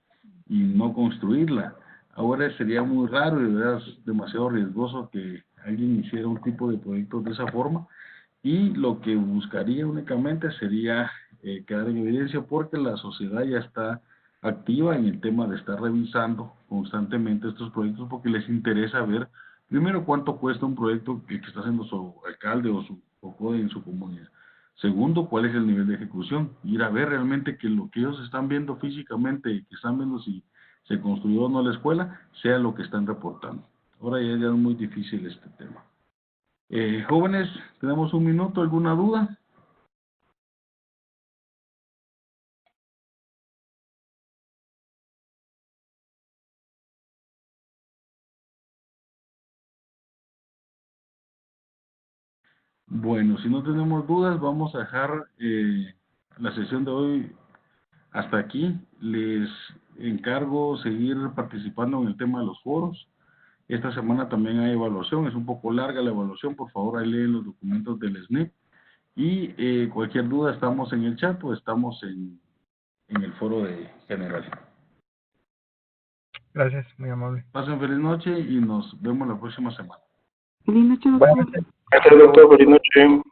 no construirla. Ahora sería muy raro y es demasiado riesgoso que alguien hiciera un tipo de proyectos de esa forma, y lo que buscaría únicamente sería quedar en evidencia porque la sociedad ya está activa en el tema de estar revisando constantemente estos proyectos porque les interesa ver primero cuánto cuesta un proyecto que está haciendo su alcalde o en su comunidad. Segundo, cuál es el nivel de ejecución, ir a ver realmente que lo que ellos están viendo físicamente, que están viendo si se construyó o no la escuela, sea lo que están reportando. Ahora ya es muy difícil este tema. Jóvenes, tenemos un minuto, ¿alguna duda? Bueno, si no tenemos dudas, vamos a dejar la sesión de hoy hasta aquí. Les encargo seguir participando en el tema de los foros. Esta semana también hay evaluación, es un poco larga la evaluación, por favor ahí leen los documentos del SNIP. Y cualquier duda estamos en el chat o estamos en el foro de general. Gracias, muy amable. Pasen feliz noche y nos vemos la próxima semana. Feliz noche, doctor. Gracias, doctor. Feliz noche.